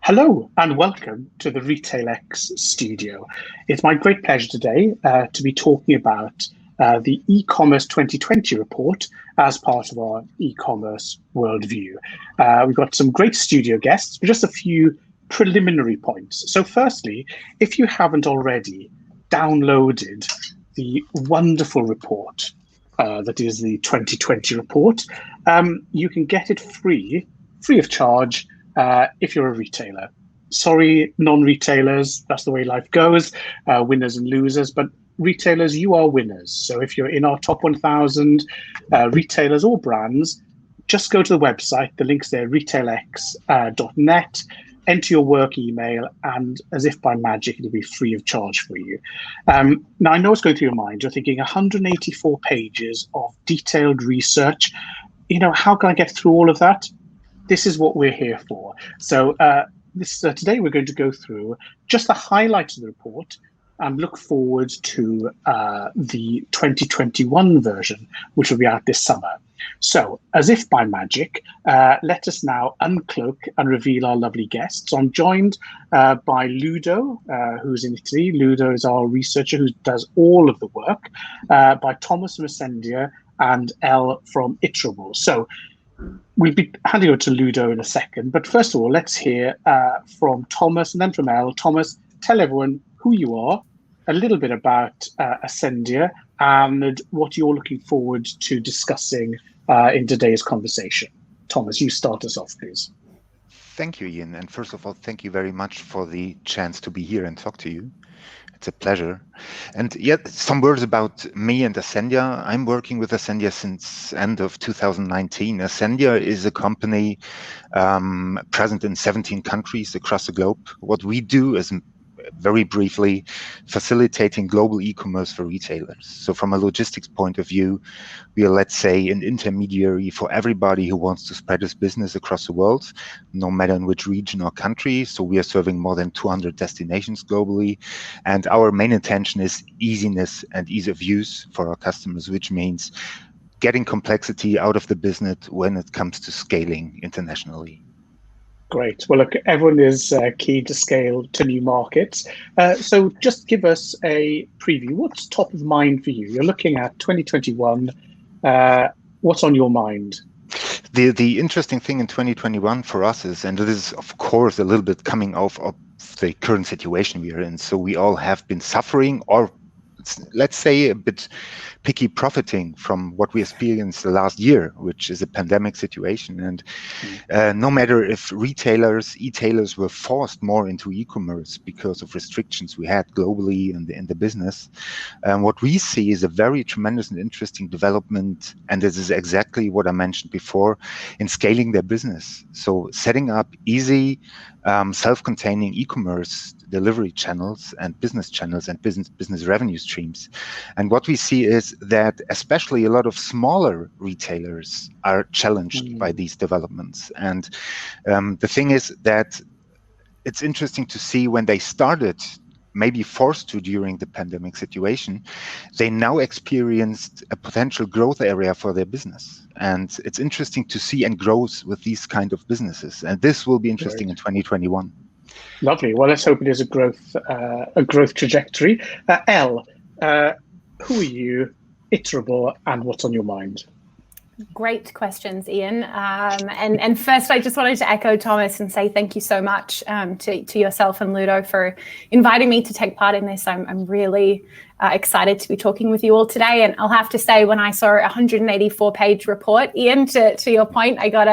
Hello and welcome to the RetailX studio. It's my great pleasure today to be talking about the e-commerce 2020 report as part of our e-commerce worldview. We've got some great studio guests, but just a few preliminary points. So firstly, if you haven't already downloaded the wonderful report that is the 2020 report, you can get it free of charge if you're a retailer. Sorry, non-retailers, that's the way life goes, winners and losers, but retailers, you are winners. So if you're in our top 1,000 retailers or brands, just go to the website, the link's there, retailx.net, enter your work email, and as if by magic, it'll be free of charge for you. Now, I know what's going through your mind. You're thinking 184 pages of detailed research. You know, how can I get through all of that? This is what we're here for. So today we're going to go through just the highlights of the report and look forward to the 2021 version, which will be out this summer. So, as if by magic, let us now uncloak and reveal our lovely guests. I'm joined by Ludo, who's in Italy. Ludo is our researcher who does all of the work, by Thomas from Ascendia and Elle from Iterable. So, we'll be handing over to Ludo in a second, but first of all, let's hear from Thomas and then from Elle. Thomas, tell everyone who you are, a little bit about Ascendia, and what you're looking forward to discussing in today's conversation. Thomas, you start us off, please. Thank you, Ian. And first of all, thank you very much for the chance to be here and talk to you. It's a pleasure. And yet, some words about me and Ascendia. I'm working with Ascendia since end of 2019. Ascendia is a company present in 17 countries across the globe. What we do is, very briefly, facilitating global e-commerce for retailers. So from a logistics point of view, we are, let's say, an intermediary for everybody who wants to spread his business across the world, no matter in which region or country. So we are serving more than 200 destinations globally. And our main intention is easiness and ease of use for our customers, which means getting complexity out of the business when it comes to scaling internationally. Great. Well, look, everyone is keen to scale to new markets. So just give us a preview. What's top of mind for you? You're looking at 2021. What's on your mind? The interesting thing in 2021 for us is, and it is, of course, a little bit coming off of the current situation we are in. So we all have been suffering, or let's say a bit picky profiting from what we experienced the last year, which is a pandemic situation. And no matter if retailers, e-tailers were forced more into e-commerce because of restrictions we had globally in the business, what we see is a very tremendous and interesting development. And this is exactly what I mentioned before in scaling their business. So setting up easy, self-containing e-commerce delivery channels and business revenue streams. And what we see is that especially a lot of smaller retailers are challenged by these developments. And the thing is that it's interesting to see when they started, maybe forced to during the pandemic situation, they now experienced a potential growth area for their business. And it's interesting to see and growth with these kind of businesses. And this will be interesting in 2021. Lovely. Well, let's hope it is a growth trajectory. Elle, who are you, Iterable, and what's on your mind? Great questions, Ian. And first, I just wanted to echo Thomas and say thank you so much to yourself and Ludo for inviting me to take part in this. I'm really excited to be talking with you all today. And I'll have to say, when I saw a 184-page report, Ian, to your point, I got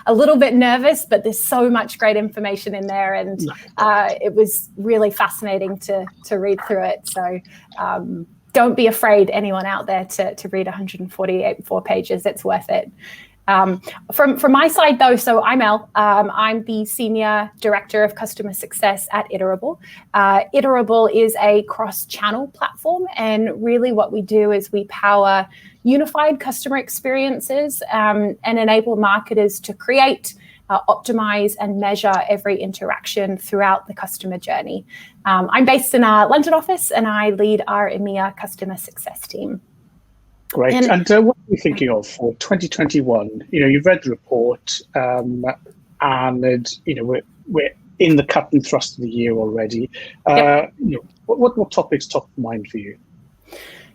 a little bit nervous, but there's so much great information in there. And it was really fascinating to read through it. So don't be afraid, anyone out there, to read 144 pages. It's worth it. From my side, though, so I'm Elle. I'm the Senior Director of Customer Success at Iterable. Iterable is a cross-channel platform, and really what we do is we power unified customer experiences and enable marketers to create, optimize and measure every interaction throughout the customer journey. I'm based in our London office and I lead our EMEA customer success team. Great. And what are you thinking of for 2021? You know, you've read the report and, you know, we're in the cut and thrust of the year already. Yep. What topics top of mind for you?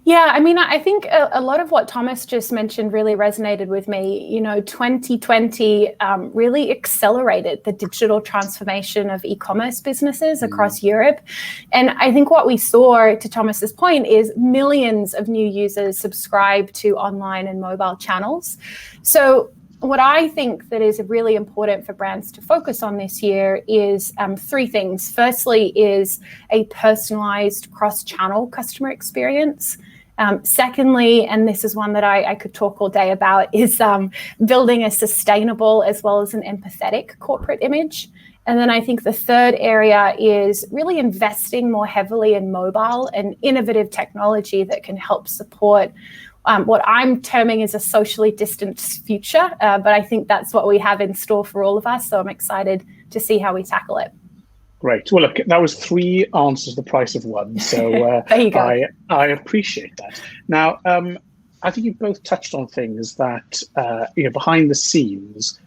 Yeah, I mean, I think a lot of what Thomas just mentioned really resonated with me. 2020 really accelerated the digital transformation of e-commerce businesses across Europe. And I think what we saw, to Thomas's point, is millions of new users subscribe to online and mobile channels. So what I think that is really important for brands to focus on this year is three things. Firstly is a personalized cross-channel customer experience. Secondly, and this is one that I could talk all day about, is building a sustainable as well as an empathetic corporate image. And then I think the third area is really investing more heavily in mobile and innovative technology that can help support what I'm terming as a socially distant future. But I think that's what we have in store for all of us. So I'm excited to see how we tackle it. Great. Well, look, that was 3 answers the price of 1. So there you go. I appreciate that. Now, I think you both touched on things that, behind the scenes,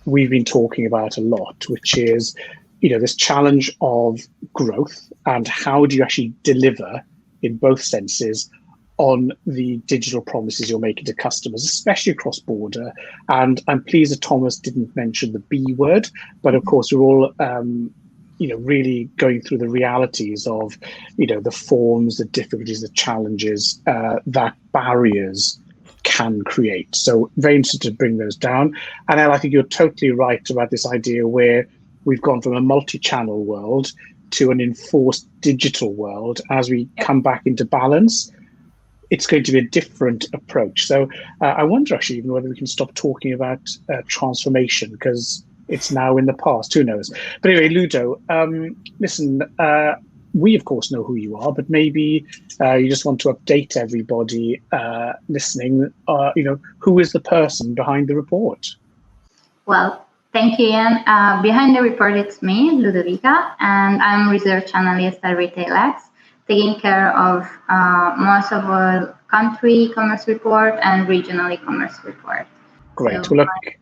we've been talking about a lot, which is, this challenge of growth and how do you actually deliver in both senses on the digital promises you're making to customers, especially across border. And I'm pleased that Thomas didn't mention the B word, but of course we're all really going through the realities of, the forms, the difficulties, the challenges that barriers can create. So very interested to bring those down. And I think you're totally right about this idea where we've gone from a multi-channel world to an enforced digital world. As we come back into balance, it's going to be a different approach. So I wonder actually even whether we can stop talking about transformation, because it's now in the past, who knows? But anyway, Ludo, listen, we of course know who you are, but maybe you just want to update everybody listening, who is the person behind the report? Well, thank you, Ian. Behind the report, it's me, Ludovica, and I'm research analyst at RetailX, taking care of most of our country e-commerce report and regional e-commerce report. Great. So, well, look,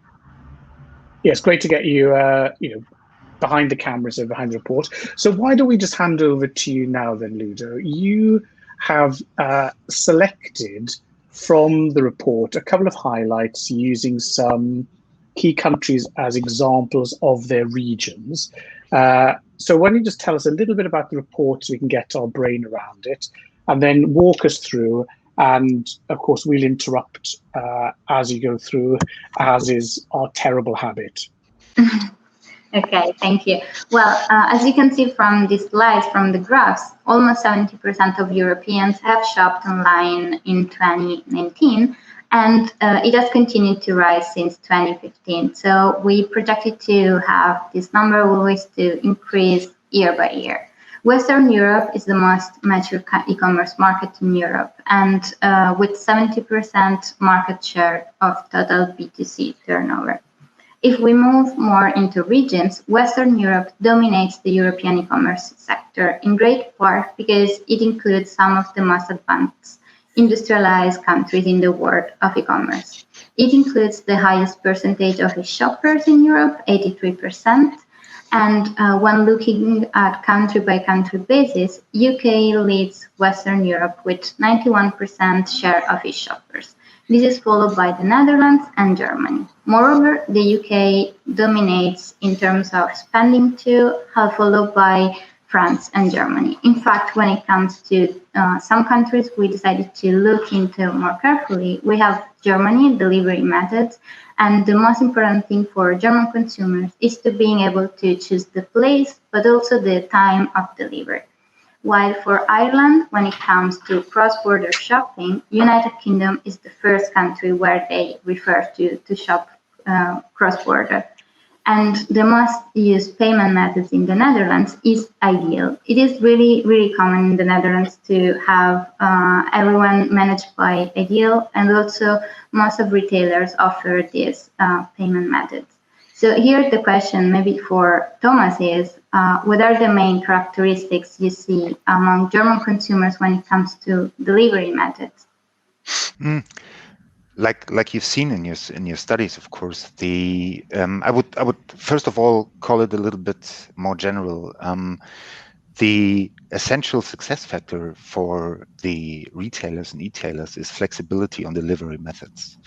yes, great to get you, behind the cameras and behind the report. So why don't we just hand over to you now then, Ludo? You have selected from the report a couple of highlights using some key countries as examples of their regions. So why don't you just tell us a little bit about the report so we can get our brain around it, and then walk us through. And of course, we'll interrupt as you go through, as is our terrible habit. Okay, thank you. Well, as you can see from these slides, from the graphs, almost 70% of Europeans have shopped online in 2019, and it has continued to rise since 2015. So we projected to have this number always to increase year by year. Western Europe is the most mature e-commerce market in Europe, and with 70% market share of total B2C turnover. If we move more into regions, Western Europe dominates the European e-commerce sector, in great part because it includes some of the most advanced industrialized countries in the world of e-commerce. It includes the highest percentage of e-shoppers in Europe, 83%. And when looking at country-by-country basis, UK leads Western Europe with 91% share of e-shoppers. This is followed by the Netherlands and Germany. Moreover, the UK dominates in terms of spending too, followed by France and Germany. In fact, when it comes to some countries we decided to look into more carefully, we have Germany, delivery methods, and the most important thing for German consumers is to being able to choose the place, but also the time of delivery. While for Ireland, when it comes to cross-border shopping, United Kingdom is the first country where they refer to shop cross-border. And the most used payment methods in the Netherlands is Ideal. It is really, really common in the Netherlands to have everyone managed by Ideal, and also most of retailers offer these payment methods. So here the question maybe for Thomas is, what are the main characteristics you see among German consumers when it comes to delivery methods? like you've seen in your studies, of course, I would first of all call it a little bit more general. The essential success factor for the retailers and e-tailers is flexibility on delivery methods.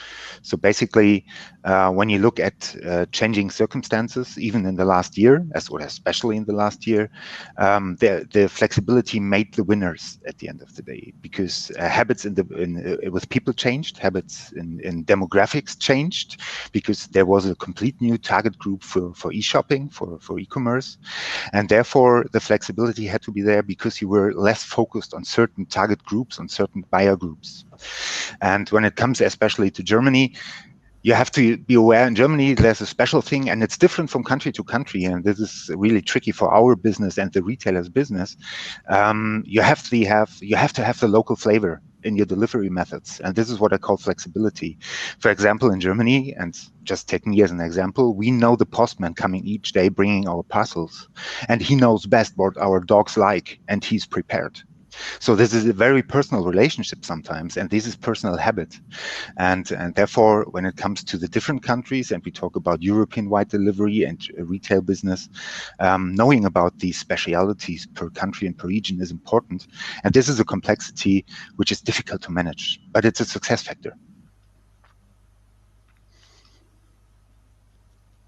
So basically, when you look at changing circumstances, even in the last year, especially in the last year, the flexibility made the winners at the end of the day, because habits with people changed, habits in demographics changed, because there was a complete new target group for e-shopping, for e-commerce, and therefore the flexibility had to be there because you were less focused on certain target groups, on certain buyer groups. And when it comes especially to Germany, you have to be aware in Germany, there's a special thing, and it's different from country to country. And this is really tricky for our business and the retailer's business. You have to have the local flavor in your delivery methods. And this is what I call flexibility. For example, in Germany, and just take me as an example, we know the postman coming each day bringing our parcels, and he knows best what our dogs like, and he's prepared. So this is a very personal relationship sometimes, and this is personal habit. And therefore, when it comes to the different countries, and we talk about European-wide delivery and retail business, knowing about these specialities per country and per region is important. And this is a complexity which is difficult to manage, but it's a success factor.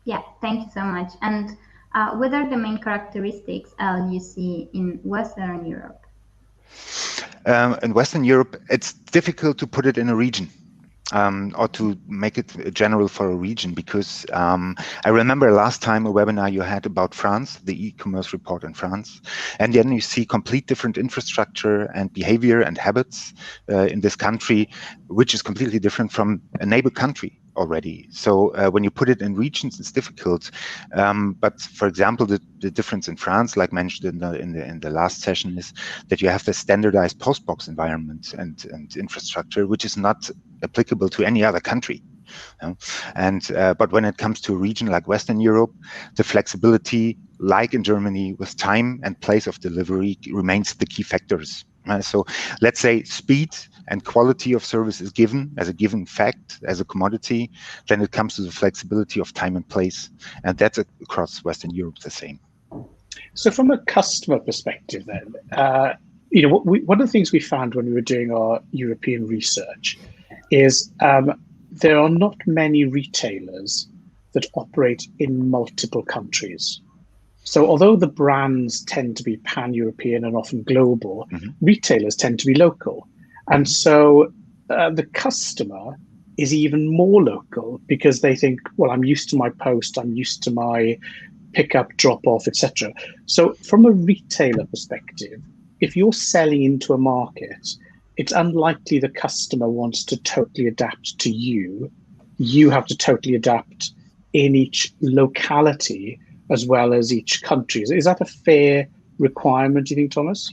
Yeah, thank you so much. And what are the main characteristics you see in Western Europe? In Western Europe, it's difficult to put it in a region. Or to make it general for a region, because I remember last time a webinar you had about France, the e-commerce report in France, and then you see complete different infrastructure and behavior and habits in this country, which is completely different from a neighbor country already. So when you put it in regions, it's difficult. But for example, the difference in France, like mentioned in the last session, is that you have the standardized postbox environment and infrastructure, which is not applicable to any other country. But when it comes to a region like Western Europe, the flexibility, like in Germany, with time and place of delivery remains the key factors. So let's say speed and quality of service is given as a given fact, as a commodity. Then it comes to the flexibility of time and place, and that's across Western Europe the same. So from a customer perspective then, one of the things we found when we were doing our European research is there are not many retailers that operate in multiple countries. So although the brands tend to be pan-European and often global, retailers tend to be local. And so the customer is even more local because they think, well, I'm used to my post, I'm used to my pickup, drop off, etc. So from a retailer perspective, if you're selling into a market, it's unlikely the customer wants to totally adapt to you. You have to totally adapt in each locality as well as each country. Is that a fair requirement, do you think, Thomas?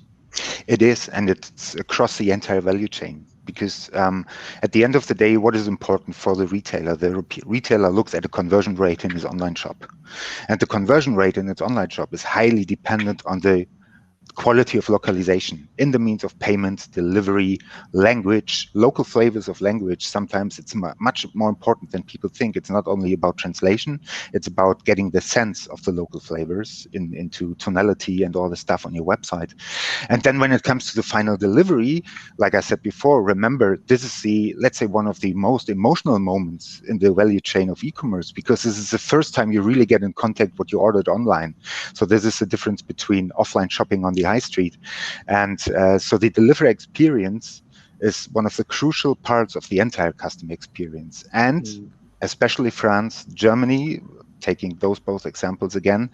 It is, and it's across the entire value chain. Because at the end of the day, what is important for the retailer? The retailer looks at the conversion rate in his online shop. And the conversion rate in its online shop is highly dependent on the quality of localization in the means of payment, delivery, language, local flavors of language. Sometimes it's much more important than people think. It's not only about translation, it's about getting the sense of the local flavors into tonality and all the stuff on your website. And then when it comes to the final delivery, like I said before, remember, this is let's say one of the most emotional moments in the value chain of e-commerce, because this is the first time you really get in contact with what you ordered online. So this is the difference between offline shopping on the high street. And so the delivery experience is one of the crucial parts of the entire customer experience. And especially France, Germany, taking those both examples again,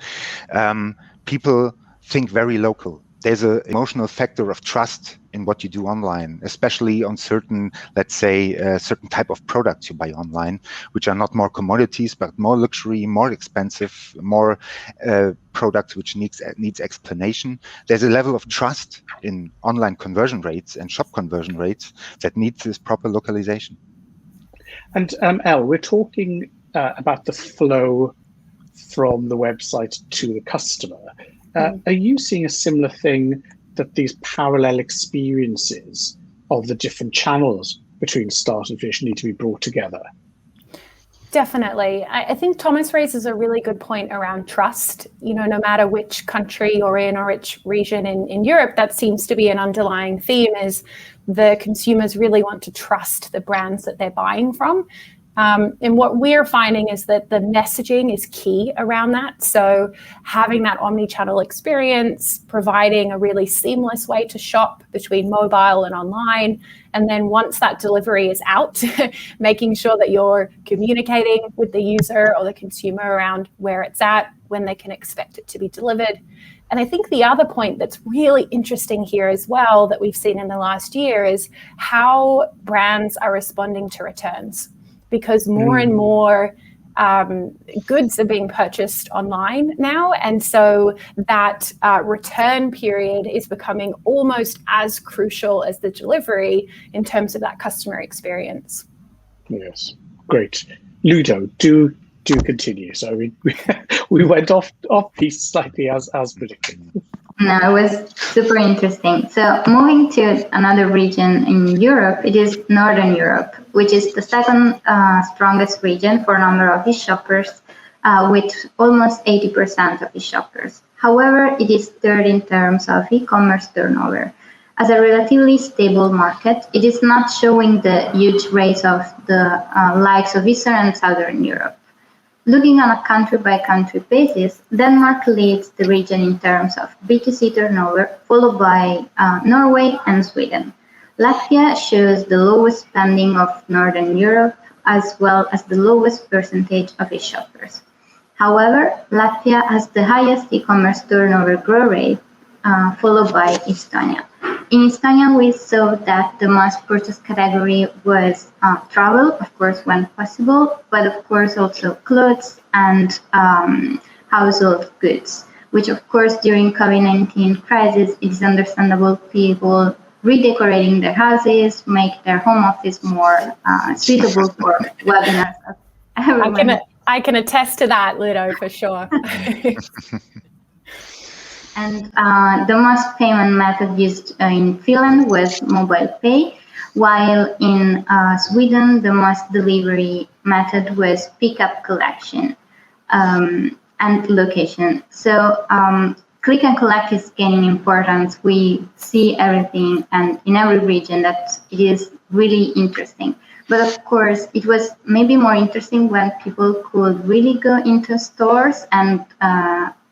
people think very local. There's an emotional factor of trust in what you do online, especially on certain, let's say, certain type of products you buy online, which are not more commodities, but more luxury, more expensive, more products which needs explanation. There's a level of trust in online conversion rates and shop conversion rates that needs this proper localization. And Elle, we're talking about the flow from the website to the customer. Are you seeing a similar thing, that these parallel experiences of the different channels between start and finish need to be brought together? Definitely. I think Thomas raises a really good point around trust. No matter which country you're in or which region in Europe, that seems to be an underlying theme, is the consumers really want to trust the brands that they're buying from. And what we're finding is that the messaging is key around that. So having that omni-channel experience, providing a really seamless way to shop between mobile and online. And then once that delivery is out, making sure that you're communicating with the user or the consumer around where it's at, when they can expect it to be delivered. And I think the other point that's really interesting here as well that we've seen in the last year is how brands are responding to returns. Because more and more goods are being purchased online now. And so that return period is becoming almost as crucial as the delivery in terms of that customer experience. Yes, great. Ludo, do continue. So we went off piece slightly as predicted. No, it was super interesting. So moving to another region in Europe, it is Northern Europe, which is the second strongest region for number of e-shoppers, with almost 80% of e-shoppers. However, it is third in terms of e-commerce turnover. As a relatively stable market, it is not showing the huge rates of the likes of Eastern and Southern Europe. Looking on a country-by-country basis, Denmark leads the region in terms of B2C turnover, followed by Norway and Sweden. Latvia shows the lowest spending of Northern Europe, as well as the lowest percentage of e-shoppers. However, Latvia has the highest e-commerce turnover growth rate, followed by Estonia. In Estonia, we saw that the most purchased category was travel, of course, when possible, but of course also clothes and household goods, which of course during COVID-19 crisis, it is understandable people redecorating their houses, make their home office more suitable for webinars. I can attest to that, Ludo, for sure. And the most payment method used in Finland was mobile pay, while in Sweden, the most delivery method was pickup collection and location. So click and collect is gaining importance. We see everything and in every region that it is really interesting. But of course, it was maybe more interesting when people could really go into stores and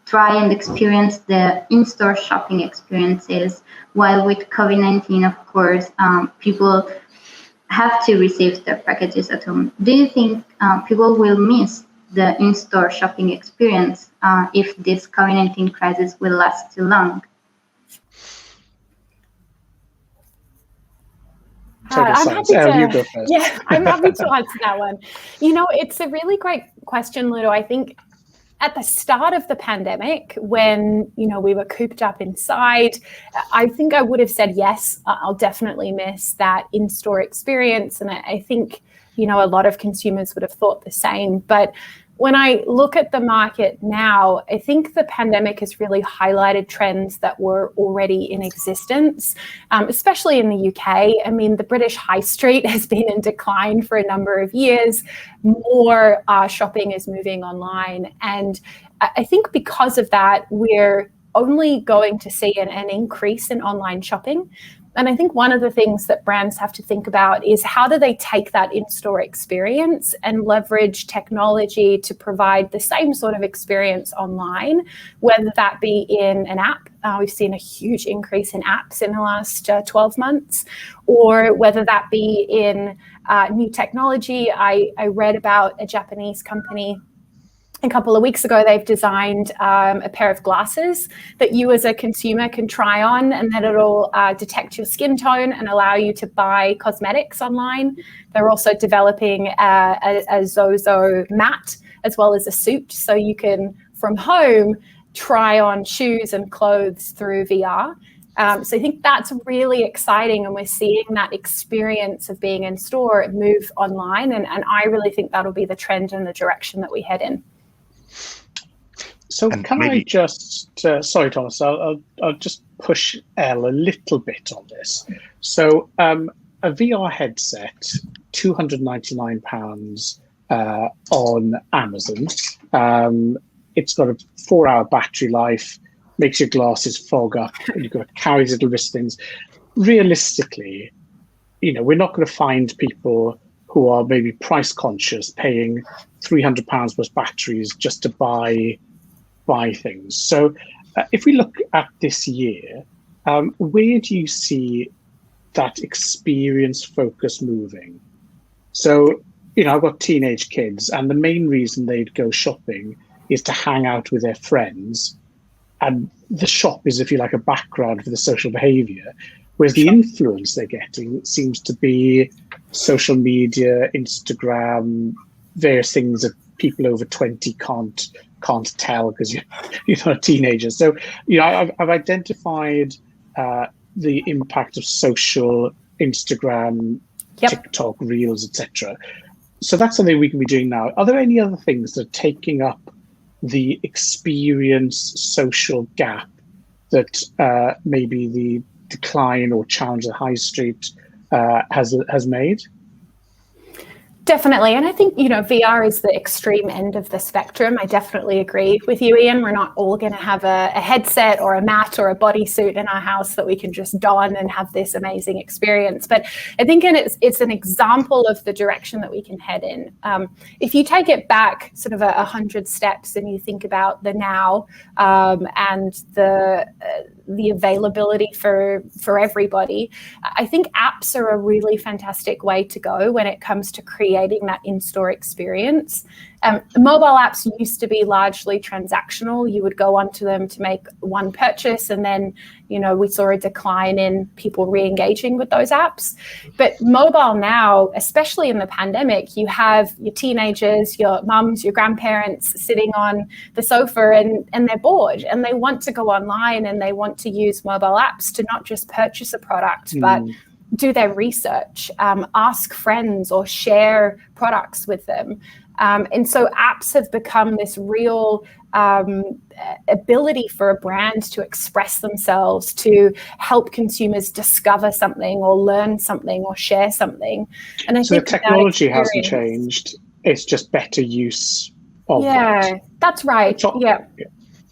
try and experience the in-store shopping experiences, while with COVID-19, of course, people have to receive their packages at home. Do you think people will miss the in-store shopping experience if this COVID-19 crisis will last too long? I'm happy to answer that one. It's a really great question, Ludo. I think at the start of the pandemic, when we were cooped up inside, I think I would have said yes. I'll definitely miss that in-store experience, and I think a lot of consumers would have thought the same. But when I look at the market now, I think the pandemic has really highlighted trends that were already in existence, especially in the UK. I mean, the British high street has been in decline for a number of years. More shopping is moving online. And I think because of that, we're only going to see an increase in online shopping. And I think one of the things that brands have to think about is how do they take that in-store experience and leverage technology to provide the same sort of experience online, whether that be in an app. We've seen a huge increase in apps in the last 12 months, or whether that be in new technology. I read about a Japanese company a couple of weeks ago. They've designed a pair of glasses that you as a consumer can try on, and then it'll detect your skin tone and allow you to buy cosmetics online. They're also developing a Zozo mat as well as a suit, so you can, from home, try on shoes and clothes through VR. So I think that's really exciting, and we're seeing that experience of being in store move online, and I really think that'll be the trend and the direction that we head in. So can I just, sorry, Thomas, I'll just push Elle a little bit on this. So a VR headset, £299 on Amazon. It's got a 4-hour battery life, makes your glasses fog up, and you've got to carry these little wrist things. Realistically, we're not going to find people who are maybe price conscious paying £300 plus batteries just to buy things. So if we look at this year, where do you see that experience focus moving? So, I've got teenage kids, and the main reason they'd go shopping is to hang out with their friends. And the shop is, if you like, a background for the social behavior. Whereas the influence they're getting seems to be social media, Instagram, various things that people over 20 can't tell because you're not a teenager. So, I've identified the impact of social, Instagram, TikTok, Reels, etc. So that's something we can be doing now. Are there any other things that are taking up the experience social gap that maybe the decline or challenge the high street has made? Definitely. And I think, VR is the extreme end of the spectrum. I definitely agree with you, Ian. We're not all going to have a headset or a mat or a bodysuit in our house that we can just don and have this amazing experience. But I think it's an example of the direction that we can head in. If you take it back sort of 100 steps and you think about the now and the availability for everybody, I think apps are a really fantastic way to go when it comes to creating that in-store experience. Mobile apps used to be largely transactional. You would go onto them to make one purchase, and then we saw a decline in people re-engaging with those apps. But mobile now, especially in the pandemic, you have your teenagers, your mums, your grandparents sitting on the sofa and they're bored and they want to go online and they want to use mobile apps to not just purchase a product, but do their research, ask friends or share products with them. And so apps have become this real ability for a brand to express themselves, to help consumers discover something or learn something or share something. And I think the technology hasn't changed. It's just better use of that. That's right.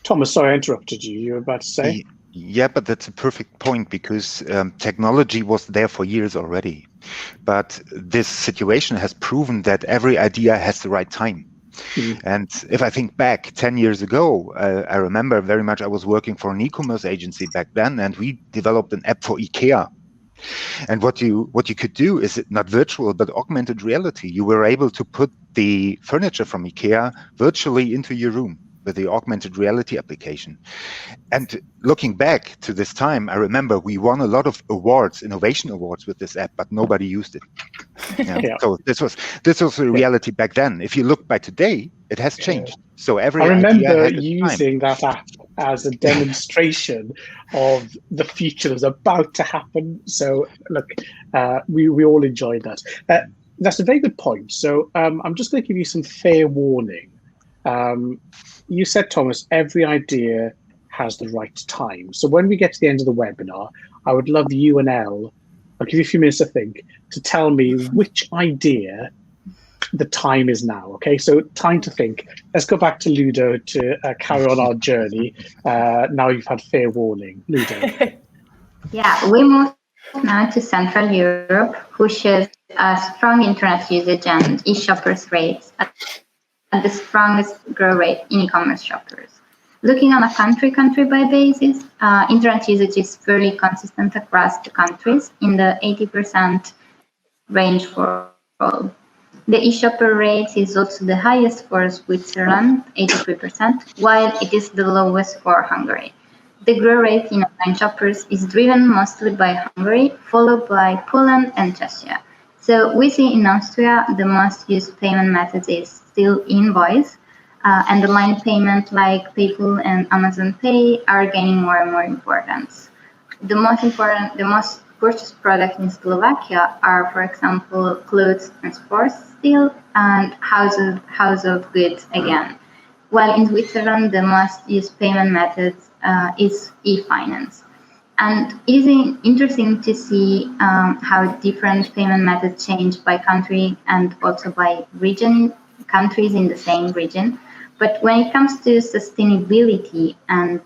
Thomas, sorry, I interrupted you. You were about to say? Yeah, but that's a perfect point, because technology was there for years already. But this situation has proven that every idea has the right time. And if I think back 10 years ago, I remember very much I was working for an e-commerce agency back then, and we developed an app for IKEA. And what you could do is not virtual, but augmented reality. You were able to put the furniture from IKEA virtually into your room with the augmented reality application. And looking back to this time, I remember we won a lot of awards, innovation awards with this app, but nobody used it. So this was the reality back then. If you look by today, it has changed. So I remember using that app as a demonstration of the future that's about to happen. So look, we all enjoyed that. That's a very good point. So I'm just going to give you some fair warning. You said, Thomas, every idea has the right time. So when we get to the end of the webinar, I would love you and Elle, I'll give you a few minutes to think, to tell me which idea the time is now. Okay, so time to think. Let's go back to Ludo to carry on our journey. Now you've had fair warning. Ludo. Yeah, we move now to Central Europe, who shows strong internet usage and e-shoppers rates at the strongest growth rate in e-commerce shoppers. Looking on a country-by basis, internet usage is fairly consistent across the countries in the 80% range for all. The e-shopper rate is also the highest for Switzerland, 83%, while it is the lowest for Hungary. The growth rate in online shoppers is driven mostly by Hungary, followed by Poland and Czechia. So we see in Austria, the most used payment method is still invoice, and online payment like PayPal and Amazon Pay are gaining more and more importance. The most purchased products in Slovakia are, for example, clothes and sports still, and house of goods again. While in Switzerland, the most used payment method is e-finance. And it is interesting to see how different payment methods change by country and also by region, countries in the same region. But when it comes to sustainability and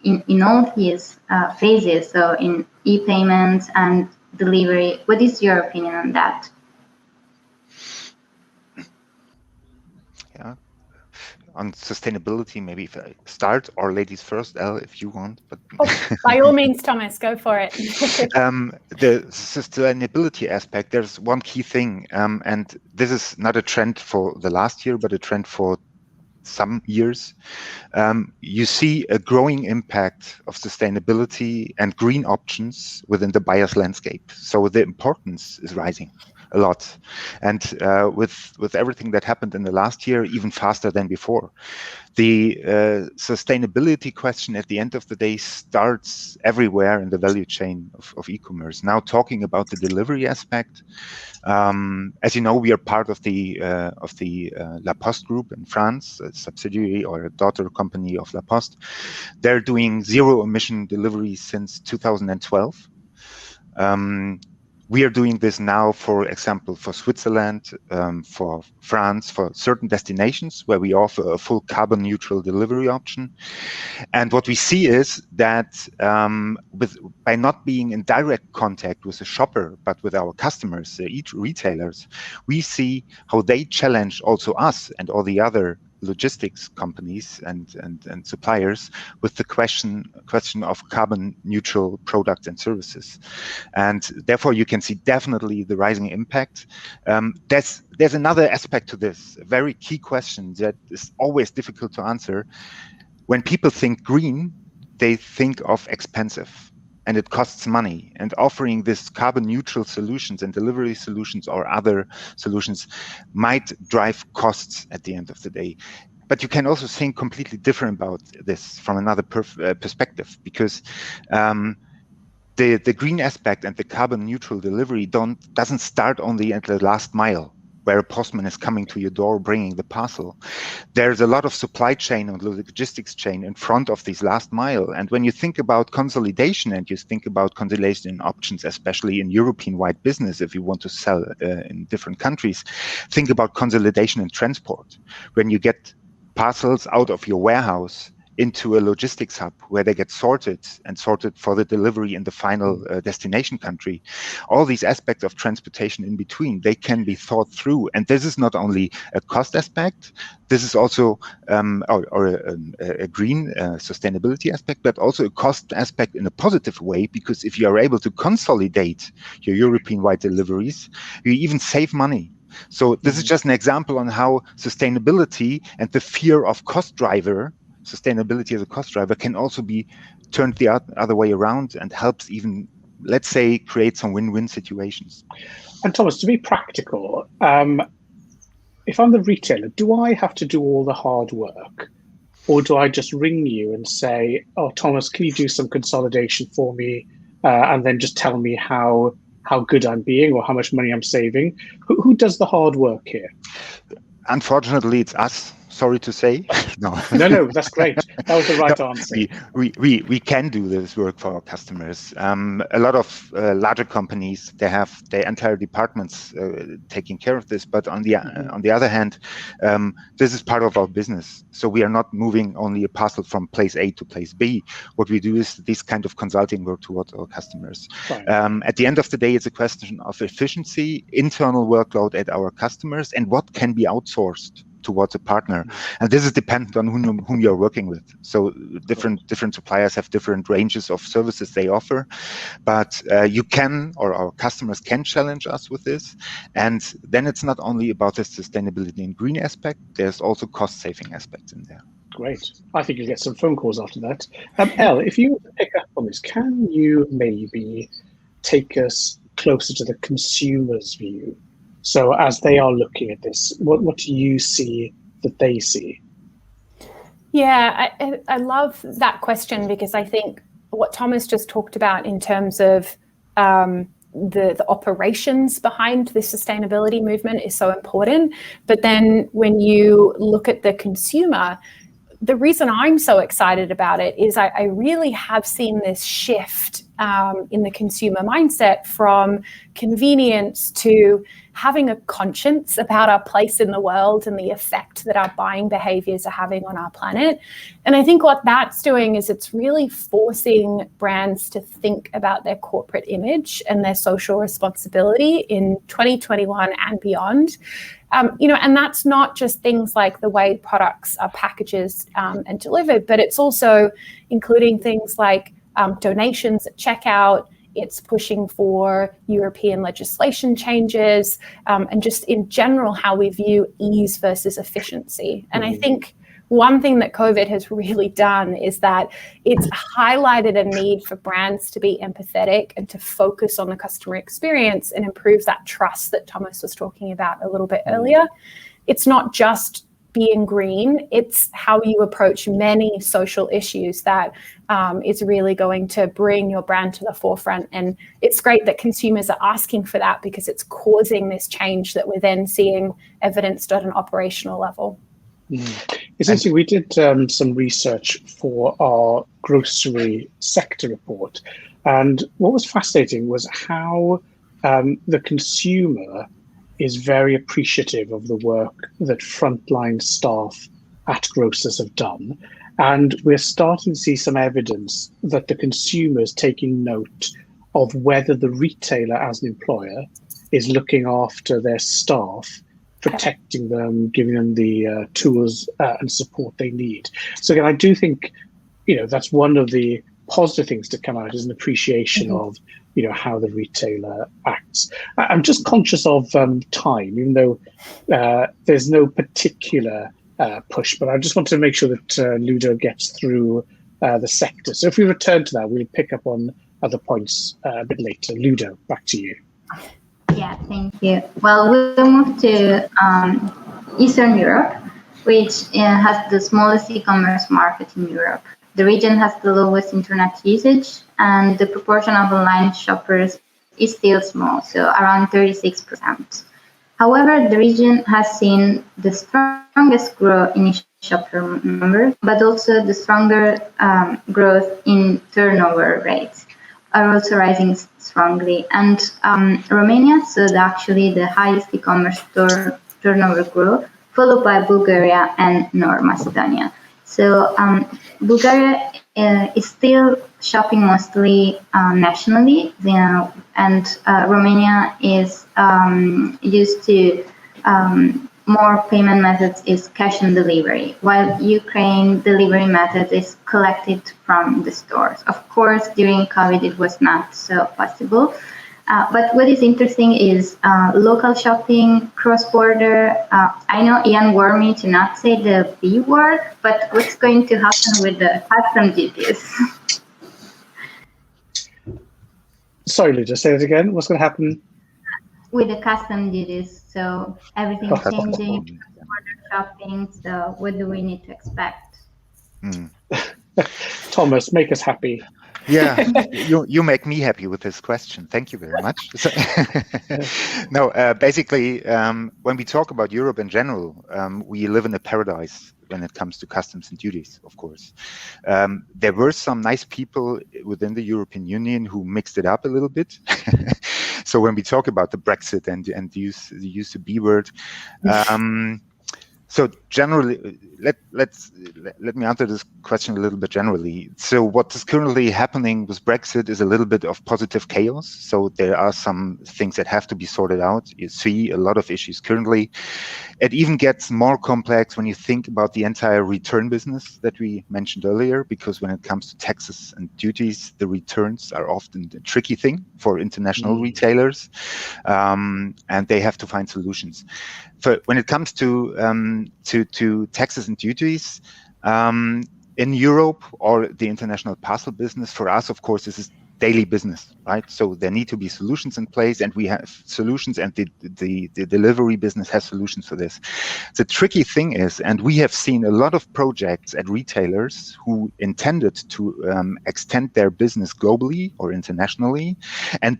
in all his phases, so in e-payments and delivery, what is your opinion on that? Yeah. On sustainability, maybe if I start, or ladies first, Elle, if you want. But by all means, Thomas, go for it. The sustainability aspect, there's one key thing, and this is not a trend for the last year, but a trend for some years. You see a growing impact of sustainability and green options within the buyer's landscape. So the importance is rising a lot, and with everything that happened in the last year, even faster than before. The sustainability question at the end of the day starts everywhere in the value chain of e-commerce. Now, talking about the delivery aspect, as you know, we are part of the La Poste group in France, a subsidiary or a daughter company of La Poste. They're doing zero-emission delivery since 2012. We are doing this now, for example, for Switzerland, for France, for certain destinations where we offer a full carbon neutral delivery option. And what we see is that by not being in direct contact with the shopper, but with our customers, each retailers, we see how they challenge also us and all the other logistics companies and suppliers with the question of carbon neutral products and services. And therefore you can see definitely the rising impact. There's another aspect to this, a very key question that is always difficult to answer. When people think green, they think of expensive and it costs money, and offering this carbon neutral solutions and delivery solutions or other solutions might drive costs at the end of the day. But you can also think completely different about this from another perspective, because the green aspect and the carbon neutral delivery doesn't start only at the last mile, where a postman is coming to your door bringing the parcel. There's a lot of supply chain and logistics chain in front of this last mile. And when you think about consolidation and you think about consolidation options, especially in European-wide business, if you want to sell in different countries, think about consolidation and transport. When you get parcels out of your warehouse into a logistics hub where they get sorted for the delivery in the final destination country. All these aspects of transportation in between, they can be thought through. And this is not only a cost aspect, this is also a green sustainability aspect, but also a cost aspect in a positive way, because if you are able to consolidate your European-wide deliveries, you even save money. So this is just an example on how sustainability and the fear of sustainability as a cost driver can also be turned the other way around and helps even, let's say, create some win-win situations. And Thomas, to be practical, if I'm the retailer, do I have to do all the hard work? Or do I just ring you and say, oh, Thomas, can you do some consolidation for me? And then just tell me how good I'm being or how much money I'm saving? Who does the hard work here? Unfortunately, it's us. Sorry to say. No, that's great. That was the right answer. We can do this work for our customers. A lot of larger companies, they have their entire departments taking care of this. But on the other hand, this is part of our business. So we are not moving only a parcel from place A to place B. What we do is this kind of consulting work towards our customers. Right. At the end of the day, it's a question of efficiency, internal workload at our customers, and what can be outsourced towards a partner. And this is dependent on whom you're working with. So different suppliers have different ranges of services they offer, but you can, or our customers can challenge us with this. And then it's not only about the sustainability and green aspect, there's also cost saving aspects in there. Great. I think you'll get some phone calls after that. Elle, if you pick up on this, can you maybe take us closer to the consumer's view? So as they are looking at this, what do you see that they see? Yeah, I love that question, because I think what Thomas just talked about in terms of the operations behind the sustainability movement is so important. But then when you look at the consumer, the reason I'm so excited about it is I really have seen this shift in the consumer mindset from convenience to having a conscience about our place in the world and the effect that our buying behaviors are having on our planet. And I think what that's doing is it's really forcing brands to think about their corporate image and their social responsibility in 2021 and beyond. And that's not just things like the way products are packaged and delivered, but it's also including things like donations at checkout. It's pushing for European legislation changes, and just in general how we view ease versus efficiency. And I think one thing that COVID has really done is that it's highlighted a need for brands to be empathetic and to focus on the customer experience and improve that trust that Thomas was talking about a little bit earlier. It's not just being green, it's how you approach many social issues that is really going to bring your brand to the forefront. And it's great that consumers are asking for that because it's causing this change that we're then seeing evidenced at an operational level. It's interesting, we did some research for our grocery sector report, and what was fascinating was how the consumer is very appreciative of the work that frontline staff at grocers have done. And we're starting to see some evidence that the consumer is taking note of whether the retailer as an employer is looking after their staff, protecting them, giving them the tools and support they need. So again, I do think, that's one of the positive things to come out is an appreciation of, how the retailer acts. I'm just conscious of time, even though there's no particular push, but I just want to make sure that Ludo gets through the sector. So if we return to that, we'll pick up on other points a bit later. Ludo, back to you. Yeah, thank you. Well, we'll move to Eastern Europe, which has the smallest e-commerce market in Europe. The region has the lowest internet usage, and the proportion of online shoppers is still small, so around 36%. However, the region has seen the strongest growth in shopper numbers, but also the stronger growth in turnover rates are also rising strongly. And Romania saw actually the highest e-commerce turnover growth, followed by Bulgaria and North Macedonia. So Bulgaria is still shopping mostly nationally, and Romania is used to more payment methods is cash and delivery, while Ukraine delivery method is collected from the stores. Of course, during COVID, it was not so possible. But what is interesting is local shopping, cross-border. I know Ian warned me to not say the B word, but what's going to happen with the custom duties? Sorry, Ludo, say it again. What's going to happen? With the custom duties. So everything's changing, cross-border shopping. So what do we need to expect? Thomas, make us happy. Yeah, you make me happy with this question. Thank you very much. No, basically, when we talk about Europe in general, we live in a paradise when it comes to customs and duties, of course. There were some nice people within the European Union who mixed it up a little bit. So when we talk about the Brexit and use the B word, so generally, let me answer this question a little bit generally. So what is currently happening with Brexit is a little bit of positive chaos. So there are some things that have to be sorted out. You see a lot of issues currently. It even gets more complex when you think about the entire return business that we mentioned earlier, because when it comes to taxes and duties, the returns are often a tricky thing for international retailers, and they have to find solutions. When it comes to taxes and duties in Europe or the international parcel business, for us, of course, this is daily business, right? So there need to be solutions in place, and we have solutions, and the delivery business has solutions for this. The tricky thing is, and we have seen a lot of projects at retailers who intended to extend their business globally or internationally, and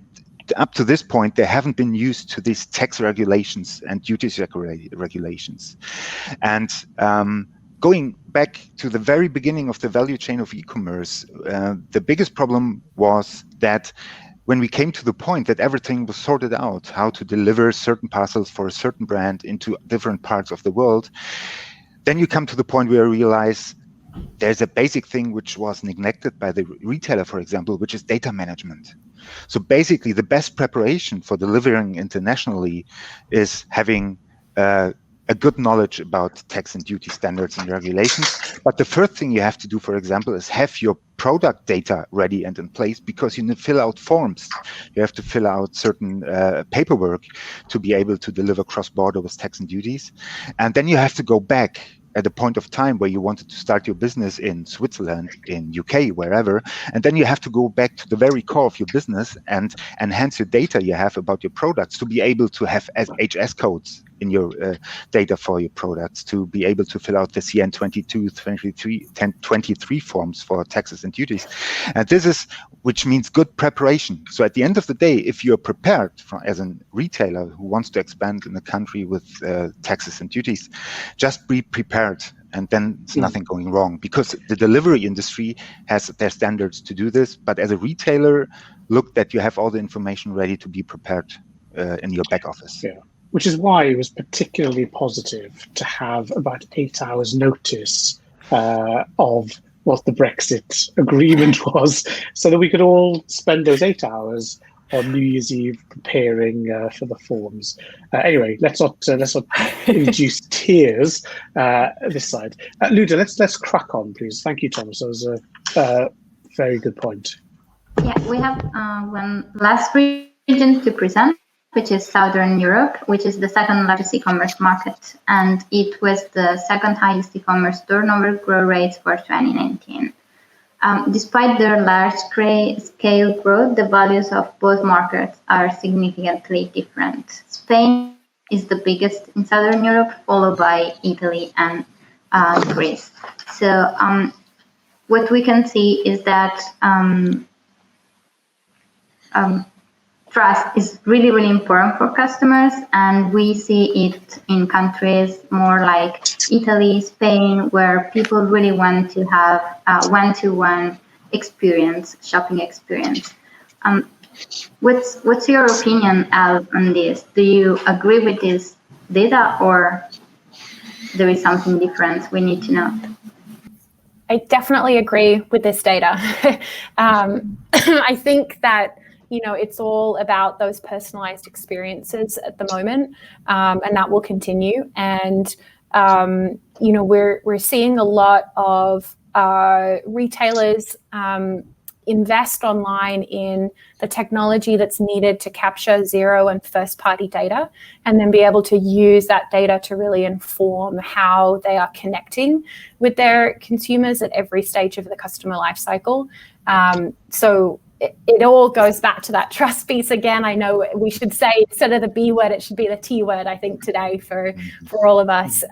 up to this point, they haven't been used to these tax regulations and duties regulations. And going back to the very beginning of the value chain of e-commerce, the biggest problem was that when we came to the point that everything was sorted out, how to deliver certain parcels for a certain brand into different parts of the world, then you come to the point where you realize there's a basic thing which was neglected by the retailer, for example, which is data management. So basically, the best preparation for delivering internationally is having a good knowledge about tax and duty standards and regulations. But the first thing you have to do, for example, is have your product data ready and in place, because you need to fill out forms. You have to fill out certain paperwork to be able to deliver cross-border with tax and duties. And then you have to go back at a point of time where you wanted to start your business in Switzerland, in UK, wherever, and then you have to go back to the very core of your business and enhance your data you have about your products to be able to have HS codes in your data for your products, to be able to fill out the CN 22, 23, 23 forms for taxes and duties. And this is, which means good preparation. So at the end of the day, if you're prepared as a retailer who wants to expand in a country with taxes and duties, just be prepared, and then there's nothing going wrong, because the delivery industry has their standards to do this. But as a retailer, look that you have all the information ready to be prepared in your back office. Yeah. Which is why it was particularly positive to have about 8 hours notice of what the Brexit agreement was, so that we could all spend those 8 hours on New Year's Eve preparing for the forms. Anyway, let's not induce tears this side. Luda, let's crack on, please. Thank you, Thomas. That was a very good point. Yeah, we have one last region to present, which is Southern Europe, which is the second largest e-commerce market, and it was the second highest e-commerce turnover growth rates for 2019. Despite their large-scale growth, the values of both markets are significantly different. Spain is the biggest in Southern Europe, followed by Italy and Greece. So what we can see is that trust is really, really important for customers, and we see it in countries more like Italy, Spain, where people really want to have a one-to-one experience, shopping experience. What's your opinion, Al, on this? Do you agree with this data, or there is something different we need to know? I definitely agree with this data. I think that it's all about those personalized experiences at the moment, and that will continue. And we're seeing a lot of retailers invest online in the technology that's needed to capture zero and first-party data, and then be able to use that data to really inform how they are connecting with their consumers at every stage of the customer lifecycle. So it all goes back to that trust piece again. I know we should say, instead of the B word, it should be the T word, I think, today for all of us.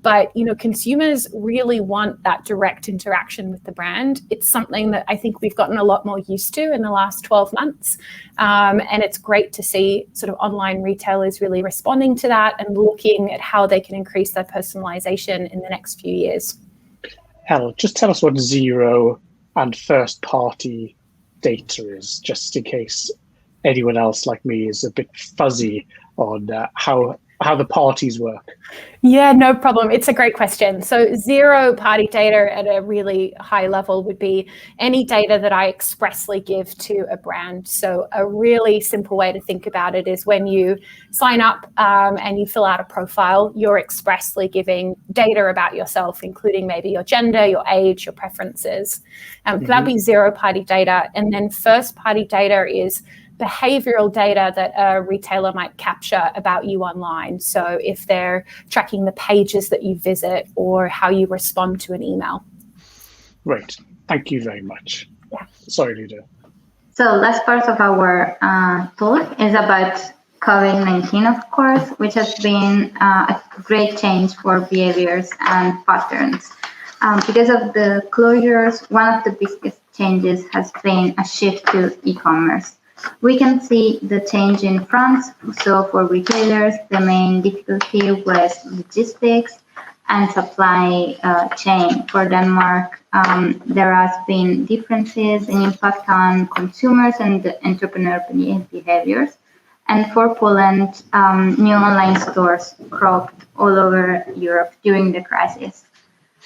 But consumers really want that direct interaction with the brand. It's something that I think we've gotten a lot more used to in the last 12 months. And it's great to see sort of online retailers really responding to that and looking at how they can increase their personalization in the next few years. Hal, just tell us what zero and first party data is, just in case anyone else like me is a bit fuzzy on how the parties work. Yeah, no problem. It's a great question. So zero party data at a really high level would be any data that I expressly give to a brand. So a really simple way to think about it is when you sign up and you fill out a profile, you're expressly giving data about yourself, including maybe your gender, your age, your preferences. That'd be zero party data. And then first party data is behavioral data that a retailer might capture about you online. So if they're tracking the pages that you visit or how you respond to an email. Great. Thank you very much. Yeah. Sorry, Luda. So last part of our talk is about COVID-19, of course, which has been a great change for behaviors and patterns. Because of the closures, one of the biggest changes has been a shift to e-commerce. We can see the change in France. So for retailers, the main difficulty was logistics, and supply chain. For Denmark, there has been differences in impact on consumers and entrepreneur behaviors. And for Poland, new online stores cropped all over Europe during the crisis.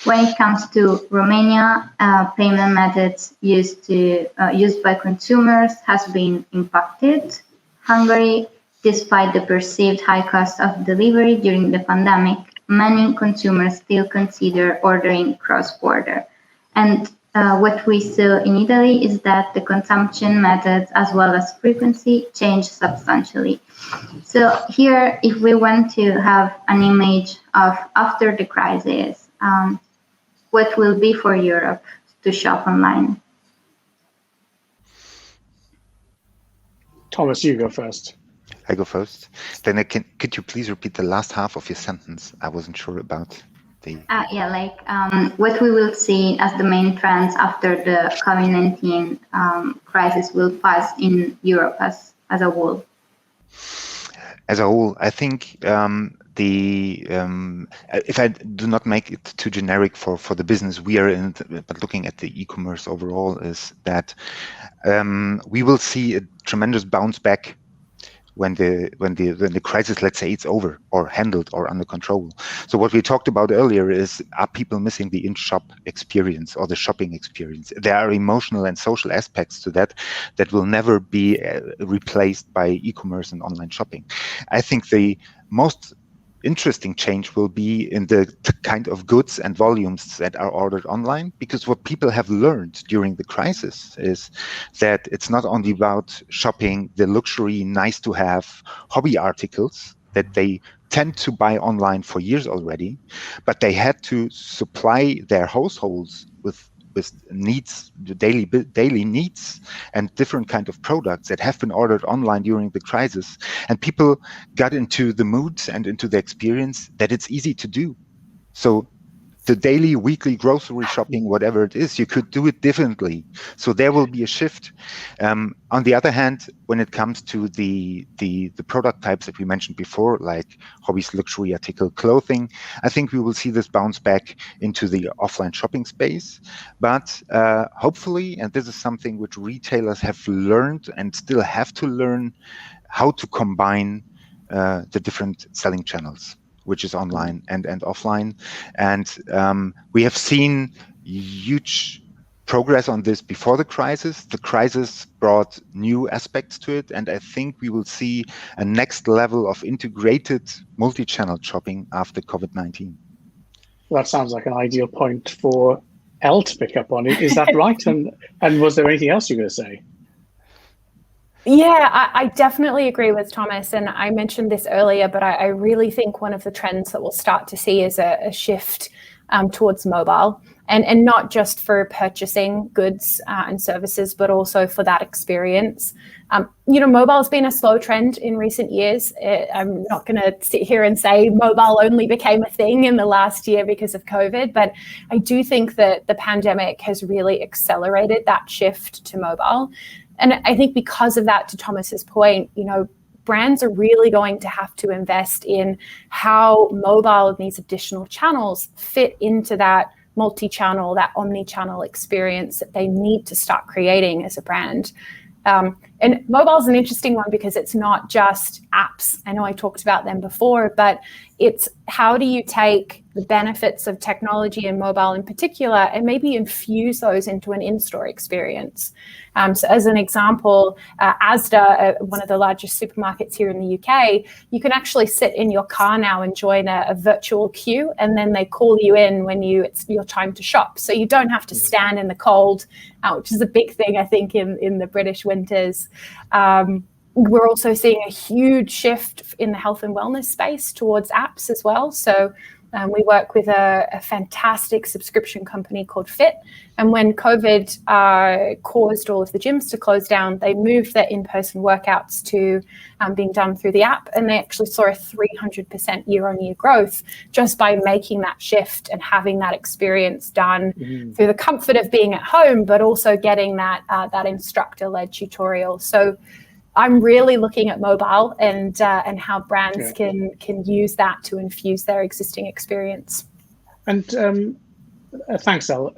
When it comes to Romania, payment methods used by consumers has been impacted. Hungary, despite the perceived high cost of delivery during the pandemic, many consumers still consider ordering cross-border. And what we saw in Italy is that the consumption methods as well as frequency changed substantially. So here, if we want to have an image of after the crisis, what will be for Europe to shop online? Thomas, you go first. I go first. Then could you please repeat the last half of your sentence? I wasn't sure about the... what we will see as the main trends after the COVID-19 crisis will pass in Europe as a whole. As a whole, I think if I do not make it too generic for the business we are in, but looking at the e-commerce overall, is that we will see a tremendous bounce back when the crisis, let's say, it's over or handled or under control. So what we talked about earlier is, are people missing the in-shop experience or the shopping experience? There are emotional and social aspects to that will never be replaced by e-commerce and online shopping. I think the most interesting change will be in the kind of goods and volumes that are ordered online, because what people have learned during the crisis is that it's not only about shopping the luxury, nice to have hobby articles that they tend to buy online for years already, but they had to supply their households with needs, the daily needs, and different kind of products that have been ordered online during the crisis. And people got into the moods and into the experience that it's easy to do. So the daily, weekly grocery shopping, whatever it is, you could do it differently. So there will be a shift. On the other hand, when it comes to the product types that we mentioned before, like hobbies, luxury article, clothing, I think we will see this bounce back into the offline shopping space. But hopefully, and this is something which retailers have learned and still have to learn, how to combine the different selling channels, which is online and offline. And we have seen huge progress on this before the crisis. The crisis brought new aspects to it, and I think we will see a next level of integrated multi-channel shopping after COVID-19. Well, that sounds like an ideal point for Elle to pick up on. Is that right? And was there anything else you were going to say? Yeah, I definitely agree with Thomas, and I mentioned this earlier, but I really think one of the trends that we'll start to see is a shift towards mobile, and not just for purchasing goods and services, but also for that experience. Mobile has been a slow trend in recent years. I'm not going to sit here and say mobile only became a thing in the last year because of COVID, but I do think that the pandemic has really accelerated that shift to mobile. And I think because of that, to Thomas's point, brands are really going to have to invest in how mobile and these additional channels fit into that multi-channel, that omni-channel experience that they need to start creating as a brand. And mobile is an interesting one because it's not just apps. I know I talked about them before, but it's how do you take the benefits of technology and mobile in particular and maybe infuse those into an in-store experience. So as an example, Asda, one of the largest supermarkets here in the UK, you can actually sit in your car now and join a virtual queue, and then they call you in when it's your time to shop. So you don't have to stand in the cold, which is a big thing, I think, in the British winters. We're also seeing a huge shift in the health and wellness space towards apps as well. So we work with a fantastic subscription company called Fit. And when COVID caused all of the gyms to close down, they moved their in-person workouts to being done through the app. And they actually saw a 300% year-on-year growth just by making that shift and having that experience done through the comfort of being at home, but also getting that instructor-led tutorial. So I'm really looking at mobile and how brands can use that to infuse their existing experience. And thanks, El.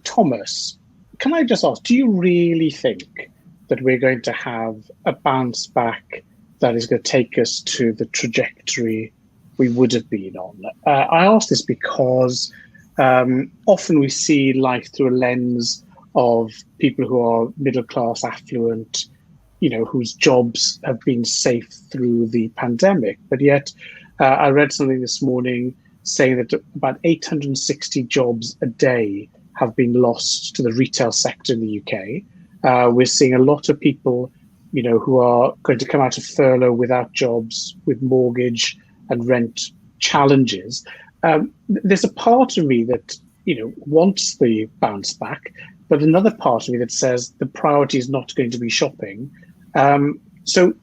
Thomas, can I just ask, do you really think that we're going to have a bounce back that is going to take us to the trajectory we would have been on? I ask this because often we see life through a lens of people who are middle class, affluent, whose jobs have been safe through the pandemic. But yet, I read something this morning saying that about 860 jobs a day have been lost to the retail sector in the UK. We're seeing a lot of people, who are going to come out of furlough without jobs, with mortgage and rent challenges. There's a part of me that, wants the bounce back, but another part of me that says the priority is not going to be shopping. So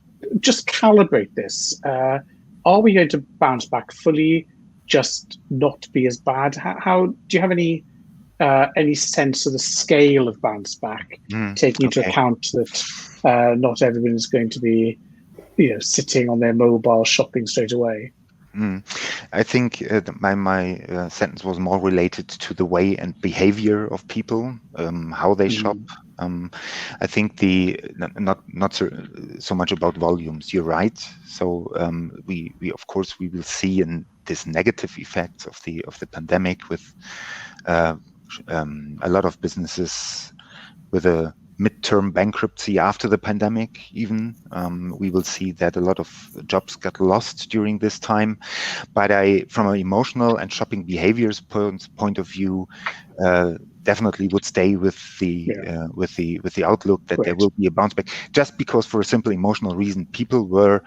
just calibrate this. Are we going to bounce back fully, just not be as bad? How do you have any sense of the scale of bounce back, taking into account that not everyone is going to be, sitting on their mobile shopping straight away? I think my sentence was more related to the way and behavior of people, how they shop. I think not so much about volumes. You're right. So we of course we will see this negative effects of the pandemic with a lot of businesses with a midterm bankruptcy after the pandemic. Even we will see that a lot of jobs got lost during this time. But from an emotional and shopping behaviors point of view, definitely would stay with the outlook that there will be a bounce back. Just because, for a simple emotional reason, people were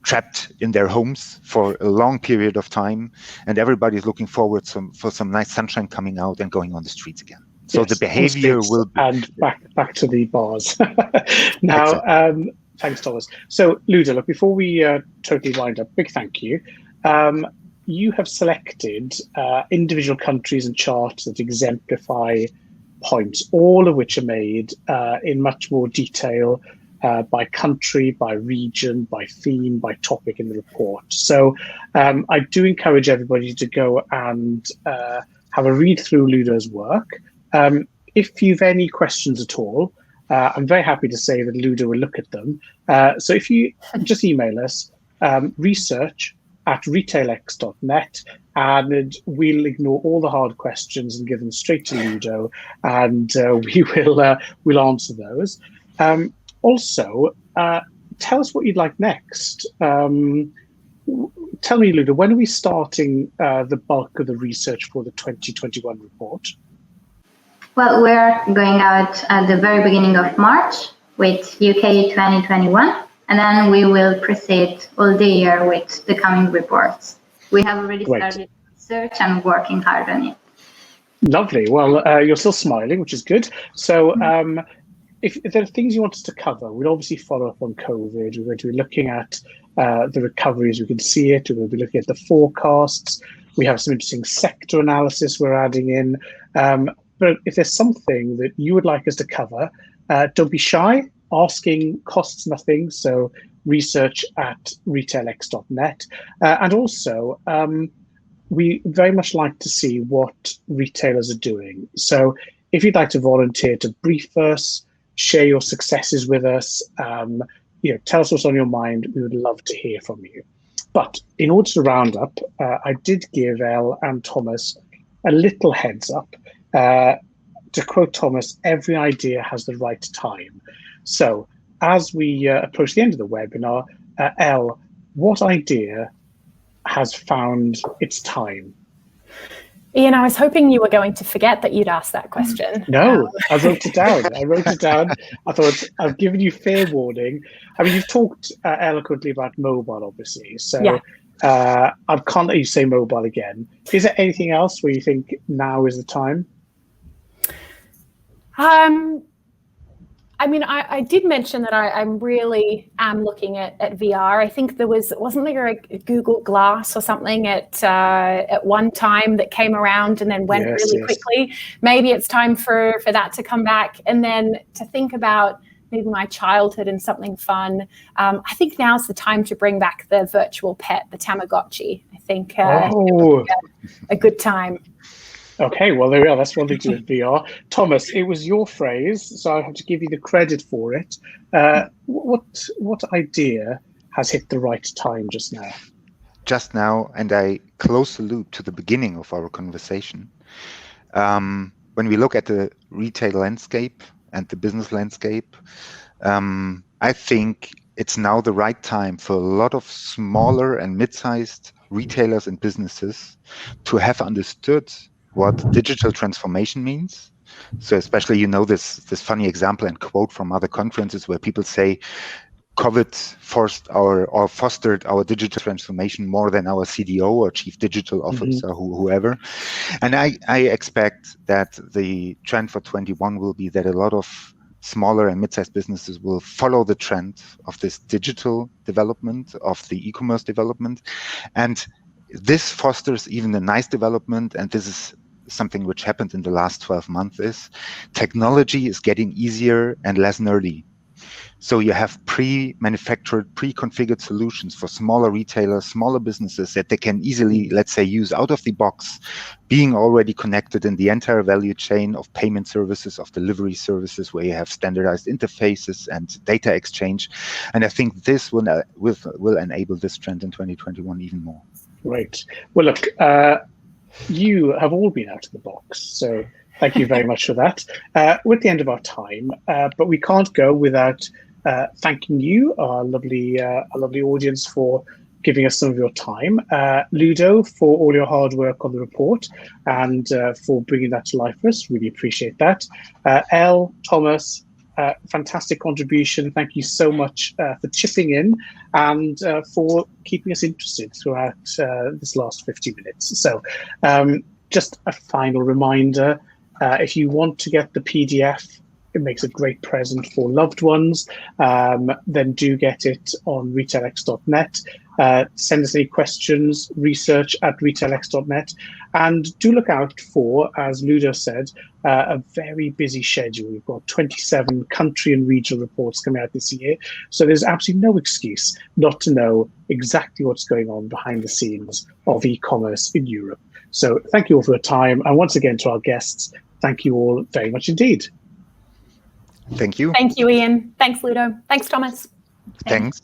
trapped in their homes for a long period of time, and everybody's looking forward for some nice sunshine coming out and going on the streets again. So the behavior will be... And back to the bars. Now, exactly. Thanks, Thomas. So, Ludo, look, before we totally wind up, big thank you. You have selected individual countries and charts that exemplify points, all of which are made in much more detail by country, by region, by theme, by topic in the report. So I do encourage everybody to go and have a read through Ludo's work. If you've any questions at all, I'm very happy to say that Ludo will look at them. So if you just email us, research@retailx.net, and we'll ignore all the hard questions and give them straight to Ludo, and we'll answer those. Also, tell us what you'd like next. Tell me, Ludo, when are we starting the bulk of the research for the 2021 report? Well, we're going out at the very beginning of March with UK 2021, and then we will proceed all the year with the coming reports. We have already started research and working hard on it. Lovely. Well, you're still smiling, which is good. So if there are things you want us to cover, we'll obviously follow up on COVID. We're going to be looking at the recovery as we can see it. We're going to be looking at the forecasts. We have some interesting sector analysis we're adding in. But if there's something that you would like us to cover, don't be shy. Asking costs nothing. So research@retailx.net. And also, we very much like to see what retailers are doing. So if you'd like to volunteer to brief us, share your successes with us, tell us what's on your mind, we would love to hear from you. But in order to round up, I did give Elle and Thomas a little heads up. To quote Thomas, every idea has the right time. So as we approach the end of the webinar, Elle, what idea has found its time? Ian, I was hoping you were going to forget that you'd asked that question. No, I wrote it down. I thought I've given you fair warning. I mean, you've talked eloquently about mobile, obviously. So I can't let you say mobile again. Is there anything else where you think now is the time? I mean, I did mention that I really am looking at VR. I think wasn't there a Google Glass or something at one time that came around and then went really quickly? Maybe it's time for that to come back, and then to think about maybe my childhood and something fun. I think now's the time to bring back the virtual pet, the Tamagotchi. I think it would be a good time. Okay, well, there we are. That's one thing to do with VR. Thomas, it was your phrase, so I have to give you the credit for it. What idea has hit the right time just now? Just now, and I close the loop to the beginning of our conversation. When we look at the retail landscape and the business landscape, I think it's now the right time for a lot of smaller and mid-sized retailers and businesses to have understood what digital transformation means. So especially, this funny example and quote from other conferences where people say, COVID fostered our digital transformation more than our CDO or chief digital officer, whoever. And I expect that the trend for 21 will be that a lot of smaller and mid-sized businesses will follow the trend of this digital development, of the e-commerce development. And this fosters even a nice development, and this is something which happened in the last 12 months, is technology is getting easier and less nerdy. So you have pre-manufactured, pre-configured solutions for smaller retailers, smaller businesses that they can easily, let's say, use out of the box, being already connected in the entire value chain of payment services, of delivery services, where you have standardized interfaces and data exchange. And I think this will enable this trend in 2021 even more. Great. Well, look, you have all been out of the box, so thank you very much for that. We're at the end of our time, but we can't go without thanking you, our lovely audience, for giving us some of your time. Ludo, for all your hard work on the report and for bringing that to life for us. Really appreciate that. Elle, Thomas, fantastic contribution. Thank you so much for chipping in and for keeping us interested throughout this last 50 minutes. So just a final reminder, if you want to get the PDF, it makes a great present for loved ones, then do get it on retailx.net. Send us any questions, research@retailx.net. And do look out for, as Ludo said, a very busy schedule. We've got 27 country and regional reports coming out this year. So there's absolutely no excuse not to know exactly what's going on behind the scenes of e-commerce in Europe. So thank you all for your time. And once again, to our guests, thank you all very much indeed. Thank you. Thank you, Ian. Thanks, Ludo. Thanks, Thomas. Thanks.